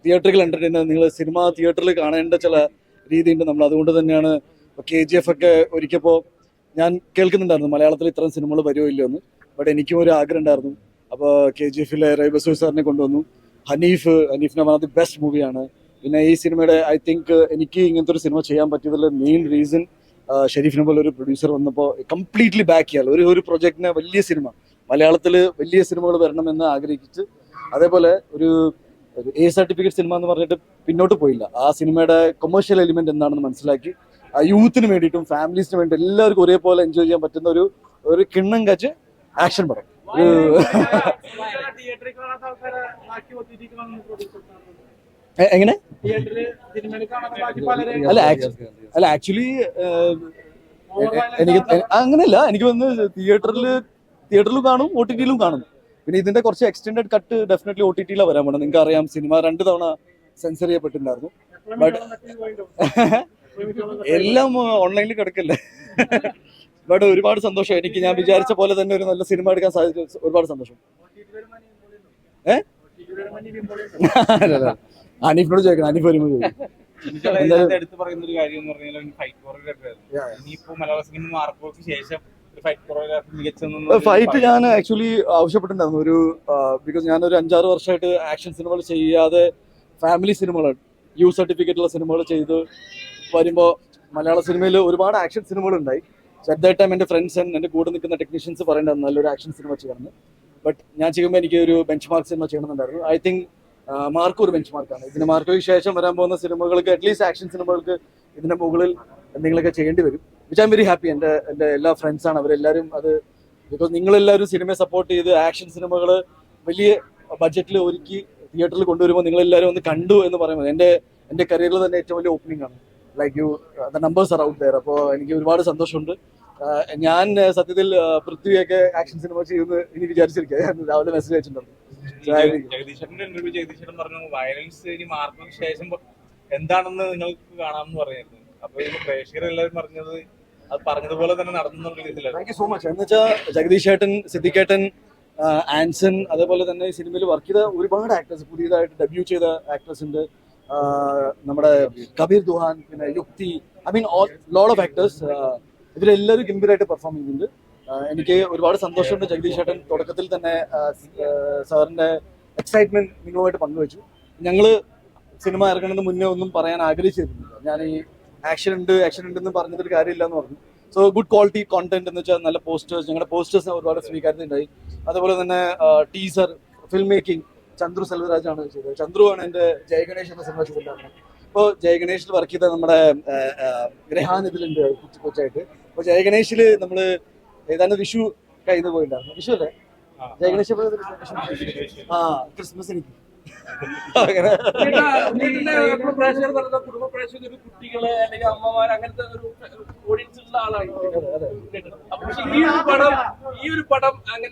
തിയേറ്ററിൽ എന്റർടൈൻമെന്റ് നിങ്ങൾ സിനിമ തിയേറ്ററിൽ കാണേണ്ട ചില രീതിയുണ്ട്. നമ്മൾ അതുകൊണ്ട് തന്നെയാണ് KGF ഒക്കെ ഒരിക്കപ്പോൾ ഞാൻ കേൾക്കുന്നുണ്ടായിരുന്നു മലയാളത്തിൽ ഇത്തരം സിനിമകൾ വരുമോ ഇല്ലയോ എന്ന്. ബട്ട് എനിക്കും ഒരു ആഗ്രഹം ഉണ്ടായിരുന്നു. അപ്പോൾ KGFലെ റൈബസൂർ സാറിനെ കൊണ്ടുവന്നു. ഹനീഫിനെ വൺ ഓഫ് ദി ബെസ്റ്റ് മൂവിയാണ്. പിന്നെ ഈ സിനിമയുടെ ഐ തിങ്ക് എനിക്ക് ഇങ്ങനത്തെ ഒരു സിനിമ ചെയ്യാൻ പറ്റിയതിൽ മെയിൻ റീസൺ ഷെരീഫിനെ പോലെ ഒരു പ്രൊഡ്യൂസർ വന്നപ്പോൾ കംപ്ലീറ്റ്ലി ബാക്ക് ചെയ്യാൻ ഒരു പ്രൊജക്ടിനെ വലിയ സിനിമ മലയാളത്തിൽ വലിയ സിനിമകൾ വരണമെന്ന് ആഗ്രഹിച്ച് അതേപോലെ ഒരു A സർട്ടിഫിക്കറ്റ് സിനിമ എന്ന് പറഞ്ഞിട്ട് പിന്നോട്ട് പോയില്ല. ആ സിനിമയുടെ കൊമേഴ്ഷ്യൽ എലിമെന്റ് എന്താണെന്ന് മനസ്സിലാക്കി യൂത്തിന് വേണ്ടിയിട്ടും ഫാമിലീസിന് വേണ്ടി എല്ലാവർക്കും ഒരേപോലെ എൻജോയ് ചെയ്യാൻ പറ്റുന്ന ഒരു കിണ്ണം കാച്ച് ആക്ഷൻ പടം. എങ്ങനെ അല്ല ആക്ച്വലി എനിക്ക് അങ്ങനെയല്ല, എനിക്ക് വന്ന് തിയേറ്ററിലും കാണും OTT കാണും. പിന്നെ ഇതിന്റെ കുറച്ച് എക്സ്റ്റെൻഡഡ് കട്ട് ഡെഫിനറ്റ്ലി OTT വരാൻ വേണം. നിങ്ങൾക്ക് അറിയാം സിനിമ 2 തവണ സെൻസർ ചെയ്യപ്പെട്ടിട്ടുണ്ടായിരുന്നു. ബട്ട് എല്ലാം ഓൺലൈനിൽ കിടക്കല്ലേ. ബട്ട് ഒരുപാട് സന്തോഷം. എനിക്ക് ഞാൻ വിചാരിച്ച പോലെ തന്നെ ഒരു നല്ല സിനിമ എടുക്കാൻ സാധിച്ചു. ഒരുപാട് സന്തോഷം. അനീഫിനോട് ചോദിക്കണം, അനീഫ് വരുമ്പോൾ എടുത്തു പറയുന്ന ഒരു കാര്യം എന്ന് പറഞ്ഞാൽ ഫൈറ്റ് കൊറിയോഗ്രാഫി. ഇനിയിപ്പോ മലയാള സിനിമ മാർക്കോക്ക് ശേഷം ഫൈറ്റ് ഞാൻ ആക്ച്വലി ആവശ്യപ്പെട്ടിട്ടുണ്ടായിരുന്നു ഒരു ബിക്കോസ് ഞാനൊരു 5-6 വർഷമായിട്ട് ആക്ഷൻ സിനിമകൾ ചെയ്യാതെ ഫാമിലി സിനിമകൾ സർട്ടിഫിക്കറ്റുള്ള സിനിമകൾ ചെയ്ത് വരുമ്പോൾ മലയാള സിനിമയിൽ ഒരുപാട് ആക്ഷൻ സിനിമകൾ ഉണ്ടായി. അറ്റ് ദാറ്റ് ടൈം എൻ്റെ ഫ്രണ്ട്സ് എൻ്റെ കൂടെ നിൽക്കുന്ന ടെക്നീഷ്യൻസ് പറയേണ്ടത് നല്ലൊരു ആക്ഷൻ സിനിമ ചെയ്യണമെന്ന്. ബട്ട് ഞാൻ ചെയ്യുമ്പോൾ എനിക്ക് ഒരു ബെഞ്ച് മാർക്ക് സിനിമ ചെയ്യണമെന്നുണ്ടായിരുന്നു. ഐ തിങ്ക് മാർക്ക് ഒരു ബെഞ്ച് മാർക്കാണ്. ഇതിന് മാർക്കോയ്ക്ക് ശേഷം വരാൻ പോകുന്ന സിനിമകൾക്ക് അറ്റ്ലീസ്റ്റ് ആക്ഷൻ സിനിമകൾക്ക് ഇതിന്റെ മുകളിൽ എന്തെങ്കിലുമൊക്കെ ചെയ്യേണ്ടി വരും. Which I am very happy. എൻ്റെ എല്ലാ ഫ്രണ്ട്സാണ് അവരെല്ലാവരും. അത് ബിക്കോസ് നിങ്ങളെല്ലാവരും സിനിമയെ സപ്പോർട്ട് ചെയ്ത് ആക്ഷൻ സിനിമകൾ വലിയ ബഡ്ജറ്റിൽ ഒരുക്കി തിയേറ്ററിൽ കൊണ്ടുവരുമ്പോൾ നിങ്ങളെല്ലാവരും ഒന്ന് കണ്ടു എന്ന് പറയുമ്പോൾ എൻ്റെ കരിയറിൽ തന്നെ ഏറ്റവും വലിയ ഓപ്പണിംഗ് ആണ്. Like the numbers are out there. അപ്പോൾ എനിക്ക് ഒരുപാട് സന്തോഷമുണ്ട്. ഞാൻ സത്യത്തിൽ പൃഥ്വിയൊക്കെ ആക്ഷൻ സിനിമ ചെയ്യുമെന്ന് ഇനി വിചാരിച്ചിരിക്കുക. രാവിലെ മെസ്സേജ് അയച്ചിട്ടുണ്ടായിരുന്നു. ജഗദീശൻ പറഞ്ഞു വയലൻസ് ഇനി മാർക്കോക്ക് ശേഷം എന്താണെന്ന് നിങ്ങൾക്ക് കാണാമെന്ന് പറഞ്ഞിരുന്നു. അപ്പൊ പ്രേക്ഷകരെല്ലാവരും പറഞ്ഞത് അത് പറഞ്ഞതുപോലെ തന്നെ നടന്നു. Thank you so much. എന്ന് വെച്ചാൽ ജഗദീഷ് ഏട്ടൻ, സിദ്ദിഖേട്ടൻ, ആൻസൺ, അതേപോലെ തന്നെ ഈ സിനിമയിൽ വർക്ക് ചെയ്ത ഒരുപാട് ആക്ടേഴ്സ്, പുതിയതായിട്ട് ഡെബ്യൂ ചെയ്ത ആക്ടേഴ്സ് ഉണ്ട്. നമ്മുടെ കബീർ ദുഹാൻ, പിന്നെ യുക്തി, I mean lot of actors. ഇവരെല്ലാവരും ഗംഭീരമായിട്ട് പെർഫോം ചെയ്യുന്നുണ്ട്. എനിക്ക് ഒരുപാട് സന്തോഷമുണ്ട്. ജഗദീഷ് ഏട്ടൻ തുടക്കത്തിൽ തന്നെ സാറിന്റെ എക്സൈറ്റ്മെന്റ് നിങ്ങളുമായിട്ട് പങ്കുവച്ചു. ഞങ്ങള് സിനിമ ഇറങ്ങുന്നതിന് മുന്നേ ഒന്നും പറയാൻ ആഗ്രഹിച്ചിരുന്നില്ല. ഞാൻ ഈ ആക്ഷൻ ഉണ്ടെന്ന് പറഞ്ഞതൊരു കാര്യമില്ല എന്ന് പറഞ്ഞു. സോ ഗുഡ് ക്വാളിറ്റി കോണ്ടന്റ് എന്ന് വെച്ചാൽ നല്ല പോസ്റ്റേഴ്സ്, ഞങ്ങളുടെ പോസ്റ്റേഴ്സ് ഒരുപാട് സ്വീകാര്യതയുണ്ടായി. അതുപോലെ തന്നെ ടീസർ, ഫിൽം മേക്കിംഗ് ചന്ദ്രു സെൽവരാജാണ് ചെയ്തത്. ചന്ദ്രുവാണ് എൻ്റെ ജയഗണേഷ് എന്ന സിനിമ ചെയ്തിട്ടുണ്ടായിരുന്നത്. ഇപ്പോൾ ജയഗണേഷിൽ വർക്ക് ചെയ്ത നമ്മുടെ ഗ്രഹാൻ ഇതിലുണ്ട് കൊച്ചായിട്ട്. അപ്പോൾ ജയഗണേഷിൽ നമ്മൾ ഏതാണ്ട് വിഷു കഴിഞ്ഞ് പോയിട്ടുണ്ടായിരുന്നു. വിഷു അല്ലേ ജയഗണേഷ്? ക്രിസ്മസ് എനിക്ക് കുടുംബ പ്രേക്ഷകർ, കുട്ടികള് അല്ലെങ്കിൽ അമ്മമാർ, അങ്ങനത്തെ ഒരു ഓഡിയൻസ് ഉള്ള ആളാണ്. പക്ഷെ ഈ ഒരു പടം അങ്ങനെ